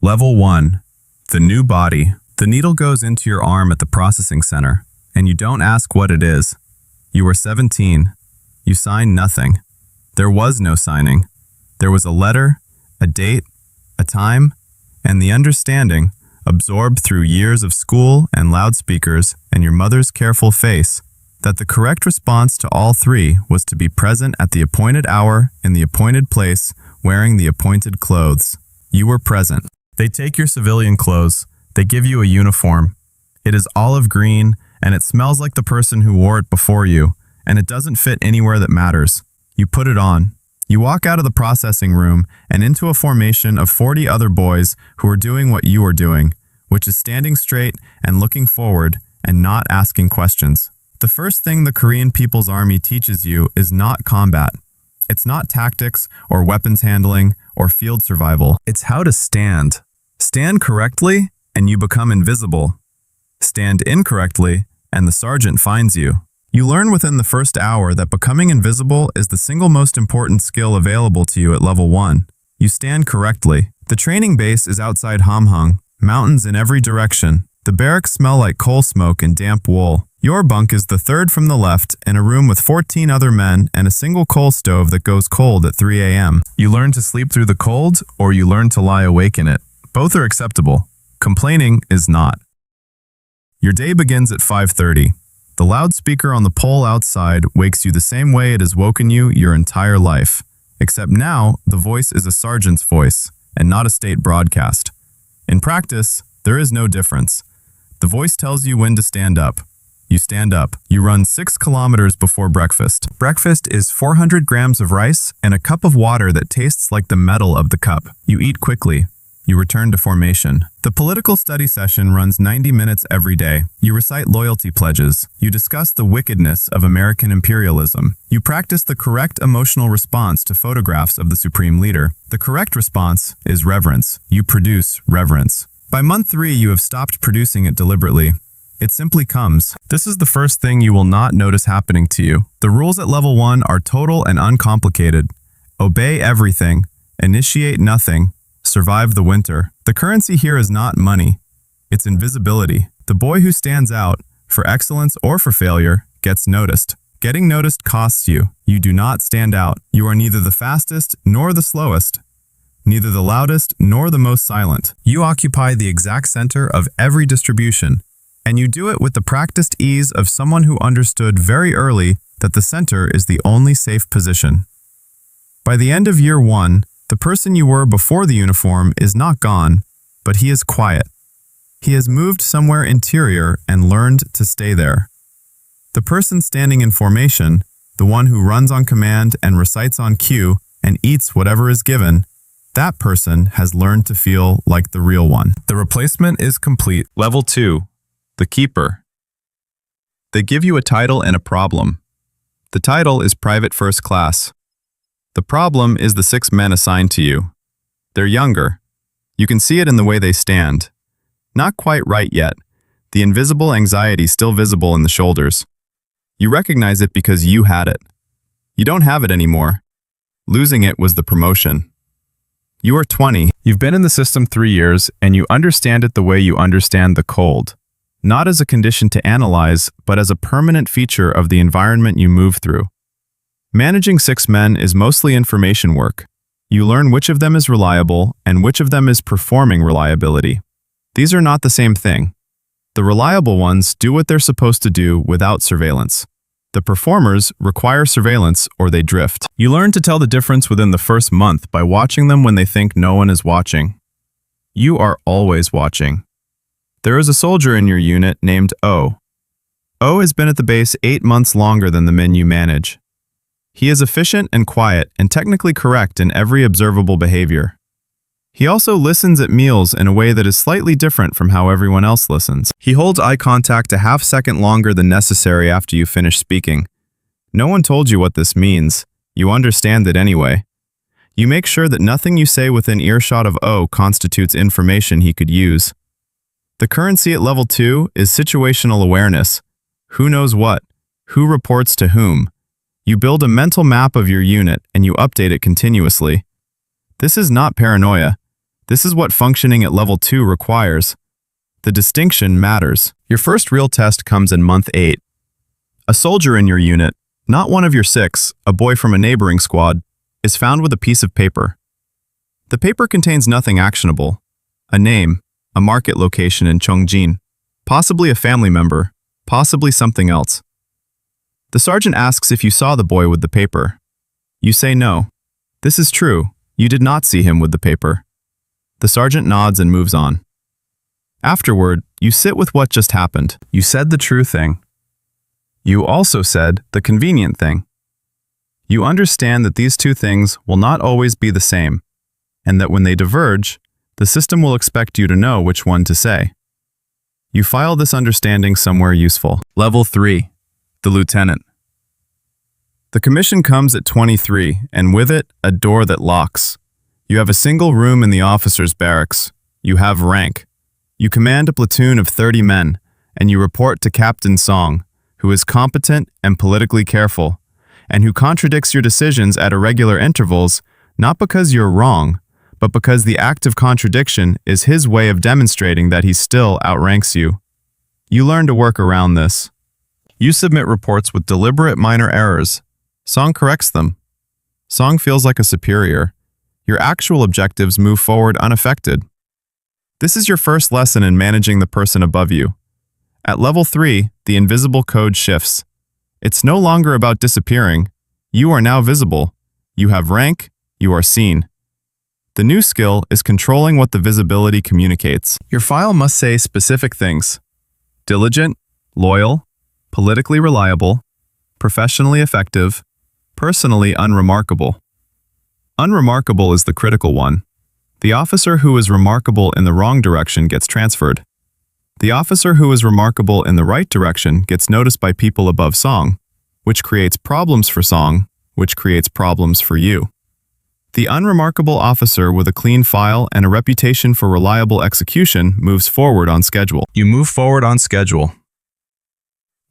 Level 1. The new body. The needle goes into your arm at the processing center, and you don't ask what it is. You were 17. You signed nothing. There was no signing. There was a letter, a date, a time, and the understanding, absorbed through years of school and loudspeakers and your mother's careful face, that the correct response to all three was to be present at the appointed hour in the appointed place, wearing the appointed clothes. You were present. They take your civilian clothes. They give you a uniform. It is olive green, and it smells like the person who wore it before you, and it doesn't fit anywhere that matters. You put it on. You walk out of the processing room and into a formation of 40 other boys who are doing what you are doing, which is standing straight and looking forward and not asking questions. The first thing the Korean People's Army teaches you is not combat. It's not tactics or weapons handling or field survival. It's how to stand. Stand correctly and you become invisible. Stand incorrectly and the sergeant finds you. You learn within the first hour that becoming invisible is the single most important skill available to you at level 1. You stand correctly. The training base is outside Hamhung, mountains in every direction. The barracks smell like coal smoke and damp wool. Your bunk is the third from the left in a room with 14 other men and a single coal stove that goes cold at 3 a.m. You learn to sleep through the cold, or you learn to lie awake in it. Both are acceptable. Complaining is not. Your day begins at 5:30. The loudspeaker on the pole outside wakes you the same way it has woken you your entire life, except now the voice is a sergeant's voice and not a state broadcast. In practice, there is no difference. The voice tells you when to stand up. You stand up. You run 6 kilometers before breakfast. Breakfast is 400 grams of rice and a cup of water that tastes like the metal of the cup. You eat quickly. You return to formation. The political study session runs 90 minutes every day. You recite loyalty pledges. You discuss the wickedness of American imperialism. You practice the correct emotional response to photographs of the supreme leader. The correct response is reverence. You produce reverence. By month 3, you have stopped producing it deliberately. It simply comes. This is the first thing you will not notice happening to you. The rules at level 1 are total and uncomplicated. Obey everything. Initiate nothing. Survive the winter. The currency here is not money. It's invisibility. The boy who stands out, for excellence or for failure, gets noticed. Getting noticed costs you. You do not stand out. You are neither the fastest nor the slowest, neither the loudest nor the most silent. You occupy the exact center of every distribution, and you do it with the practiced ease of someone who understood very early that the center is the only safe position. By the end of year 1, the person you were before the uniform is not gone, but he is quiet. He has moved somewhere interior and learned to stay there. The person standing in formation, the one who runs on command and recites on cue and eats whatever is given, that person has learned to feel like the real one. The replacement is complete. Level 2. The keeper. They give you a title and a problem. The title is Private First Class. The problem is the 6 men assigned to you. They're younger. You can see it in the way they stand. Not quite right yet. The invisible anxiety still visible in the shoulders. You recognize it because you had it. You don't have it anymore. Losing it was the promotion. You are 20. You've been in the system 3 years, and you understand it the way you understand the cold. Not as a condition to analyze, but as a permanent feature of the environment you move through. Managing 6 men is mostly information work. You learn which of them is reliable and which of them is performing reliability. These are not the same thing. The reliable ones do what they're supposed to do without surveillance. The performers require surveillance or they drift. You learn to tell the difference within the first month by watching them when they think no one is watching. You are always watching. There is a soldier in your unit named O. O has been at the base 8 months longer than the men you manage. He is efficient and quiet and technically correct in every observable behavior. He also listens at meals in a way that is slightly different from how everyone else listens. He holds eye contact a half-second longer than necessary after you finish speaking. No one told you what this means. You understand it anyway. You make sure that nothing you say within earshot of O constitutes information he could use. The currency at level 2 is situational awareness. Who knows what? Who reports to whom? You build a mental map of your unit and you update it continuously. This is not paranoia. This is what functioning at level 2 requires. The distinction matters. Your first real test comes in month 8. A soldier in your unit, not one of your 6, a boy from a neighboring squad, is found with a piece of paper. The paper contains nothing actionable. A name, a market location in Chongjin, possibly a family member, possibly something else. The sergeant asks if you saw the boy with the paper. You say no. This is true. You did not see him with the paper. The sergeant nods and moves on. Afterward, you sit with what just happened. You said the true thing. You also said the convenient thing. You understand that these two things will not always be the same, and that when they diverge, the system will expect you to know which one to say. You file this understanding somewhere useful. Level 3. The lieutenant. The commission comes at 23, and with it, a door that locks. You have a single room in the officer's barracks. You have rank. You command a platoon of 30 men, and you report to Captain Song, who is competent and politically careful, and who contradicts your decisions at irregular intervals, not because you're wrong, but because the act of contradiction is his way of demonstrating that he still outranks you. You learn to work around this. You submit reports with deliberate minor errors. Song corrects them. Song feels like a superior. Your actual objectives move forward unaffected. This is your first lesson in managing the person above you. At level 3, the invisible code shifts. It's no longer about disappearing. You are now visible. You have rank. You are seen. The new skill is controlling what the visibility communicates. Your file must say specific things. Diligent, loyal, politically reliable, professionally effective, personally unremarkable. Unremarkable is the critical one. The officer who is remarkable in the wrong direction gets transferred. The officer who is remarkable in the right direction gets noticed by people above Song, which creates problems for Song, which creates problems for you. The unremarkable officer with a clean file and a reputation for reliable execution moves forward on schedule. You move forward on schedule.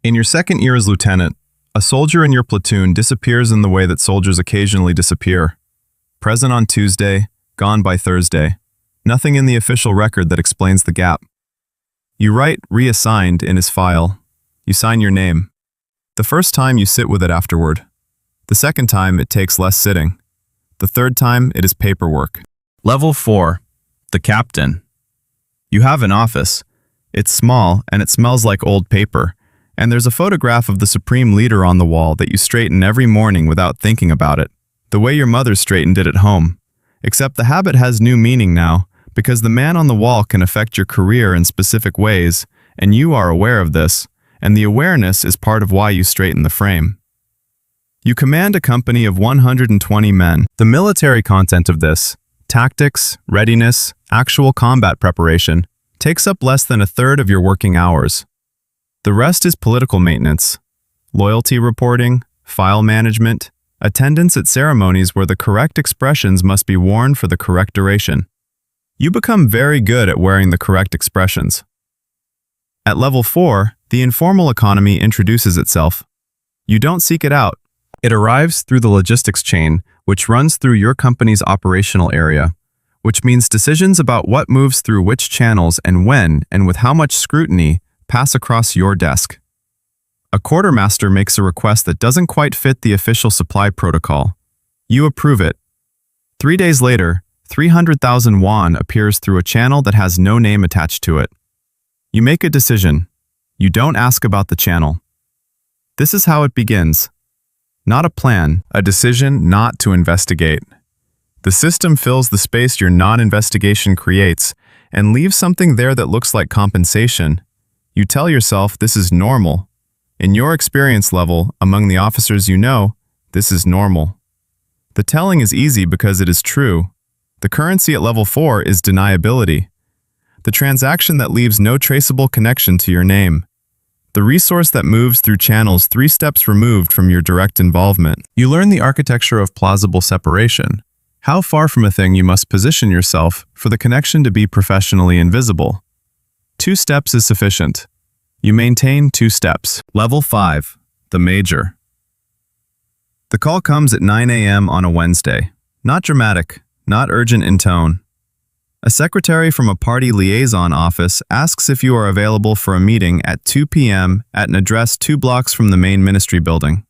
In your second year as lieutenant, a soldier in your platoon disappears in the way that soldiers occasionally disappear. Present on Tuesday, gone by Thursday. Nothing in the official record that explains the gap. You write reassigned in his file. You sign your name. The first time you sit with it afterward. The second time it takes less sitting. The third time it is paperwork. Level 4. The captain. You have an office. It's small and it smells like old paper. And there's a photograph of the supreme leader on the wall that you straighten every morning without thinking about it, the way your mother straightened it at home. Except the habit has new meaning now, because the man on the wall can affect your career in specific ways, and you are aware of this, and the awareness is part of why you straighten the frame. You command a company of 120 men. The military content of this, tactics, readiness, actual combat preparation, takes up less than a third of your working hours. The rest is political maintenance, loyalty reporting, file management, attendance at ceremonies where the correct expressions must be worn for the correct duration. You become very good at wearing the correct expressions. At level 4, the informal economy introduces itself. You don't seek it out. It arrives through the logistics chain, which runs through your company's operational area, which means decisions about what moves through which channels and when and with how much scrutiny pass across your desk. A quartermaster makes a request that doesn't quite fit the official supply protocol. You approve it. 3 days later, 300,000 won appears through a channel that has no name attached to it. You make a decision. You don't ask about the channel. This is how it begins. Not a plan, a decision not to investigate. The system fills the space your non-investigation creates and leaves something there that looks like compensation. You tell yourself this is normal. In your experience level, among the officers you know, this is normal. The telling is easy because it is true. The currency at level 4 is deniability. The transaction that leaves no traceable connection to your name. The resource that moves through channels 3 steps removed from your direct involvement. You learn the architecture of plausible separation. How far from a thing you must position yourself for the connection to be professionally invisible. 2 steps is sufficient. You maintain 2 steps. Level 5. The major. The call comes at 9 a.m. on a Wednesday. Not dramatic, not urgent in tone. A secretary from a party liaison office asks if you are available for a meeting at 2 p.m. at an address 2 blocks from the main ministry building.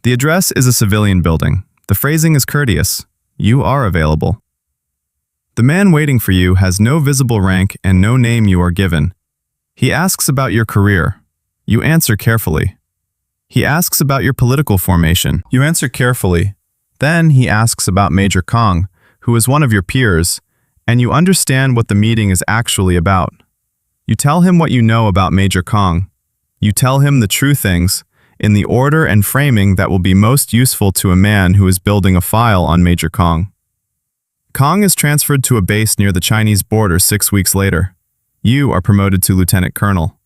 The address is a civilian building. The phrasing is courteous. You are available. The man waiting for you has no visible rank and no name you are given. He asks about your career. You answer carefully. He asks about your political formation. You answer carefully. Then he asks about Major Kong, who is one of your peers, and you understand what the meeting is actually about. You tell him what you know about Major Kong. You tell him the true things, in the order and framing that will be most useful to a man who is building a file on Major Kong. Kong is transferred to a base near the Chinese border 6 weeks later. You are promoted to Lieutenant Colonel.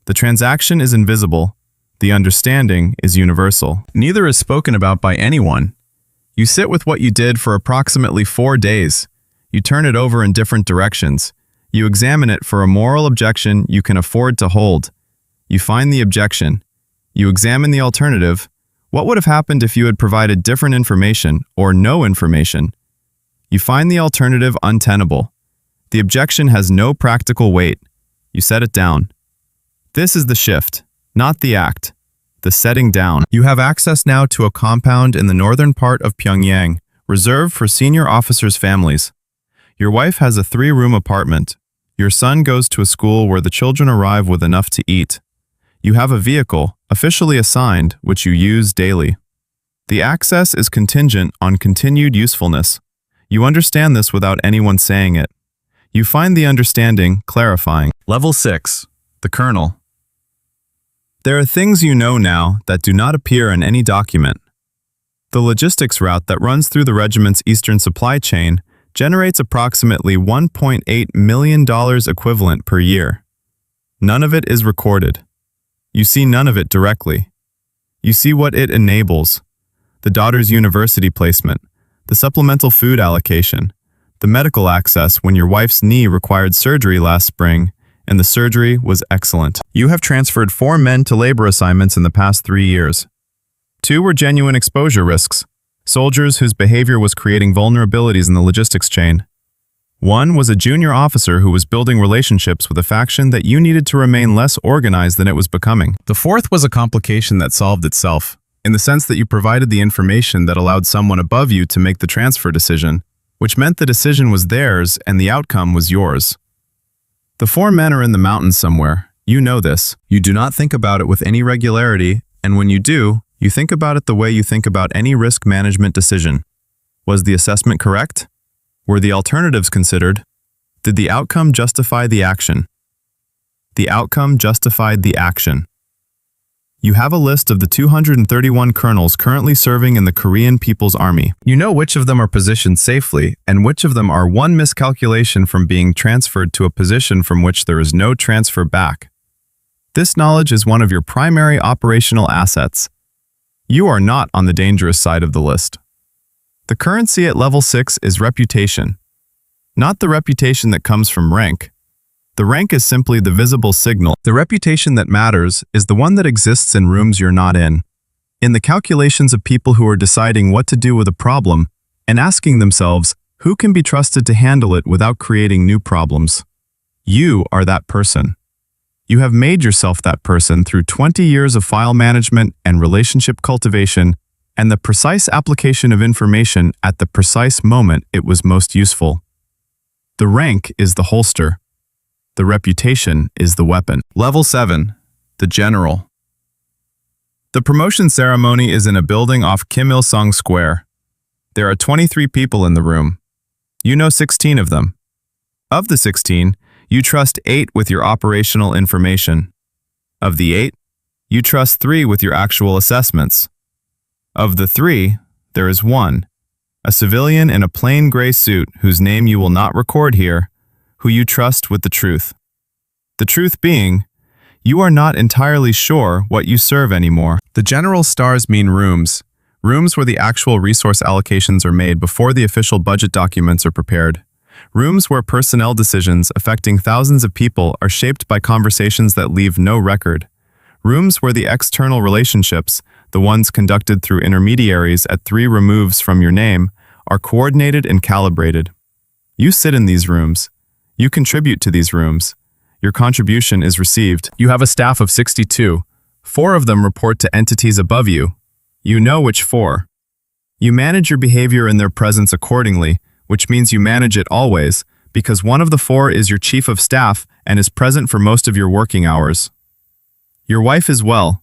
The transaction is invisible. The understanding is universal. Neither is spoken about by anyone. You sit with what you did for approximately 4 days. You turn it over in different directions. You examine it for a moral objection you can afford to hold. You find the objection. You examine the alternative. What would have happened if you had provided different information or no information? You find the alternative untenable. The objection has no practical weight. You set it down. This is the shift, not the act. The setting down. You have access now to a compound in the northern part of Pyongyang, reserved for senior officers' families. Your wife has a 3-room apartment. Your son goes to a school where the children arrive with enough to eat. You have a vehicle, officially assigned, which you use daily. The access is contingent on continued usefulness. You understand this without anyone saying it. You find the understanding clarifying. Level 6. The Colonel. There are things you know now that do not appear in any document. The logistics route that runs through the regiment's eastern supply chain generates approximately $1.8 million equivalent per year. None of it is recorded. You see none of it directly. You see what it enables: the daughter's university placement, the supplemental food allocation, the medical access when your wife's knee required surgery last spring, and the surgery was excellent. You have transferred 4 men to labor assignments in the past 3 years. 2 were genuine exposure risks, soldiers whose behavior was creating vulnerabilities in the logistics chain. 1 was a junior officer who was building relationships with a faction that you needed to remain less organized than it was becoming. The 4th was a complication that solved itself, in the sense that you provided the information that allowed someone above you to make the transfer decision, which meant the decision was theirs and the outcome was yours. The 4 men are in the mountains somewhere. You know this. You do not think about it with any regularity, and when you do, you think about it the way you think about any risk management decision. Was the assessment correct? Were the alternatives considered? Did the outcome justify the action? The outcome justified the action. You have a list of the 231 colonels currently serving in the Korean People's Army. You know which of them are positioned safely and which of them are one miscalculation from being transferred to a position from which there is no transfer back. This knowledge is one of your primary operational assets. You are not on the dangerous side of the list. The currency at level 6 is reputation. Not the reputation that comes from rank. The rank is simply the visible signal. The reputation that matters is the one that exists in rooms you're not in. In the calculations of people who are deciding what to do with a problem and asking themselves who can be trusted to handle it without creating new problems. You are that person. You have made yourself that person through 20 years of file management and relationship cultivation and the precise application of information at the precise moment it was most useful. The rank is the holster. The reputation is the weapon. Level 7. The General. The promotion ceremony is in a building off Kim Il-sung Square. There are 23 people in the room. You know 16 of them. Of the 16, you trust 8 with your operational information. Of the 8, you trust 3 with your actual assessments. Of the 3, there is 1, a civilian in a plain gray suit whose name you will not record here, who you trust with the truth. The truth being, you are not entirely sure what you serve anymore. The general stars mean rooms. Rooms where the actual resource allocations are made before the official budget documents are prepared. Rooms where personnel decisions affecting thousands of people are shaped by conversations that leave no record. Rooms where the external relationships, the ones conducted through intermediaries at 3 removes from your name, are coordinated and calibrated. You sit in these rooms. You contribute to these rooms. Your contribution is received. You have a staff of 62. 4 of them report to entities above you. You know which 4. You manage your behavior in their presence accordingly, which means you manage it always, because one of the 4 is your chief of staff and is present for most of your working hours. Your wife is well.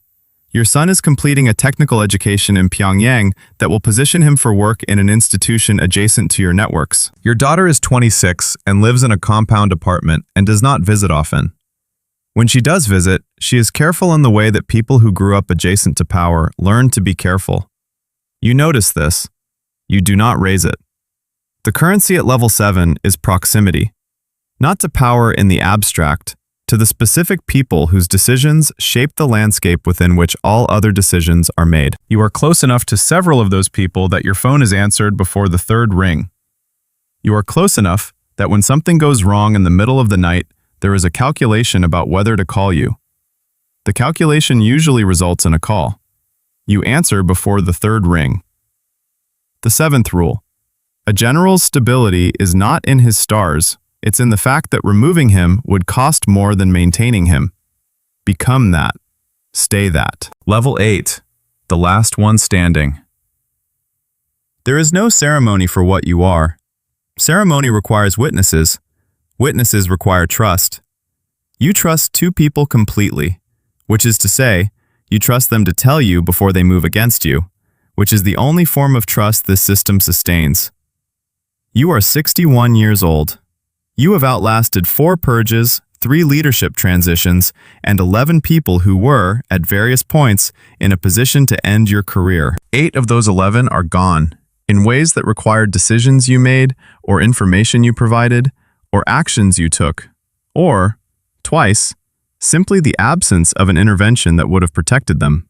Your son is completing a technical education in Pyongyang that will position him for work in an institution adjacent to your networks. Your daughter is 26 and lives in a compound apartment and does not visit often. When she does visit, she is careful in the way that people who grew up adjacent to power learn to be careful. You notice this. You do not raise it. The currency at level 7 is proximity, not to power in the abstract, to the specific people whose decisions shape the landscape within which all other decisions are made. You are close enough to several of those people that your phone is answered before the 3rd ring. You are close enough that when something goes wrong in the middle of the night, there is a calculation about whether to call you. The calculation usually results in a call. You answer before the 3rd ring. The 7th rule. A general's stability is not in his stars. It's in the fact that removing him would cost more than maintaining him. Become that. Stay that. Level 8. The last one standing. There is no ceremony for what you are. Ceremony requires witnesses. Witnesses require trust. You trust 2 people completely, which is to say, you trust them to tell you before they move against you, which is the only form of trust this system sustains. You are 61 years old. You have outlasted 4 purges, 3 leadership transitions, and 11 people who were, at various points, in a position to end your career. 8 of those 11 are gone, in ways that required decisions you made, or information you provided, or actions you took, or, twice, simply the absence of an intervention that would have protected them.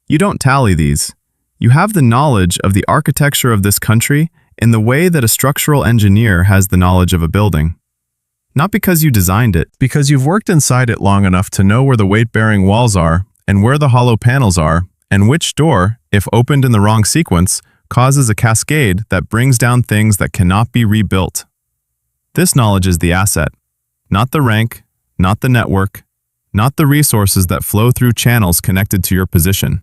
You don't tally these. You have the knowledge of the architecture of this country in the way that a structural engineer has the knowledge of a building. Not because you designed it, because you've worked inside it long enough to know where the weight-bearing walls are, and where the hollow panels are, and which door, if opened in the wrong sequence, causes a cascade that brings down things that cannot be rebuilt. This knowledge is the asset, not the rank, not the network, not the resources that flow through channels connected to your position.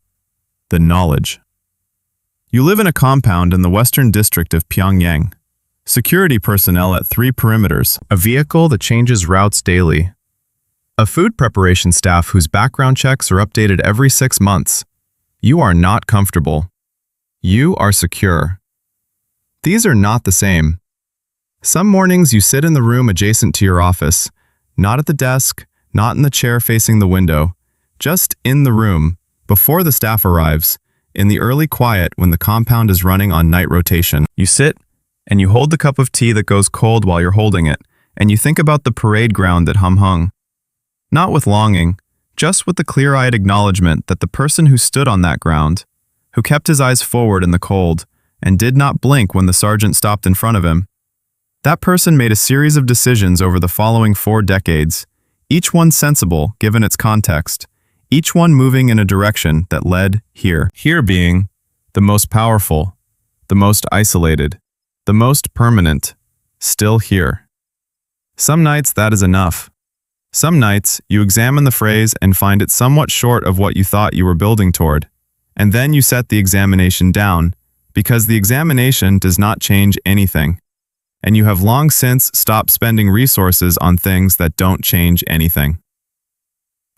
The knowledge. You live in a compound in the western district of Pyongyang. Security personnel at 3 perimeters, a vehicle that changes routes daily. A food preparation staff whose background checks are updated every 6 months. You are not comfortable. You are secure. These are not the same. Some mornings you sit in the room adjacent to your office, not at the desk, not in the chair facing the window, just in the room, before the staff arrives, in the early quiet when the compound is running on night rotation. You sit, and you hold the cup of tea that goes cold while you're holding it, and you think about the parade ground at Hamhung. Not with longing, just with the clear-eyed acknowledgement that the person who stood on that ground, who kept his eyes forward in the cold, and did not blink when the sergeant stopped in front of him, that person made a series of decisions over the following 4 decades, each one sensible given its context, each one moving in a direction that led here. Here being the most powerful, the most isolated, the most permanent, still here. Some nights that is enough. Some nights you examine the phrase and find it somewhat short of what you thought you were building toward, and then you set the examination down, because the examination does not change anything, and you have long since stopped spending resources on things that don't change anything.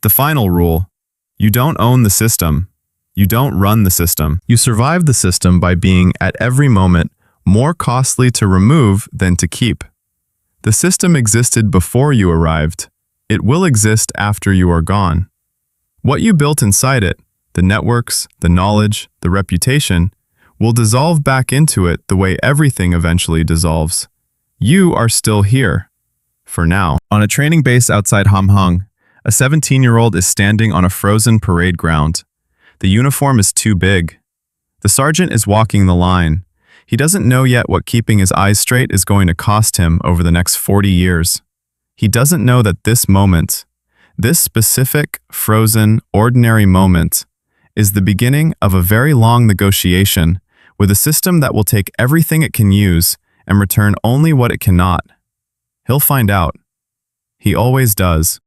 The final rule. You don't own the system. You don't run the system. You survive the system by being, at every moment, more costly to remove than to keep. The system existed before you arrived. It will exist after you are gone. What you built inside it, the networks, the knowledge, the reputation, will dissolve back into it the way everything eventually dissolves. You are still here. For now. On a training base outside Hamhung, a 17-year-old is standing on a frozen parade ground. The uniform is too big. The sergeant is walking the line. He doesn't know yet what keeping his eyes straight is going to cost him over the next 40 years. He doesn't know that this moment, this specific, frozen, ordinary moment, is the beginning of a very long negotiation with a system that will take everything it can use and return only what it cannot. He'll find out. He always does.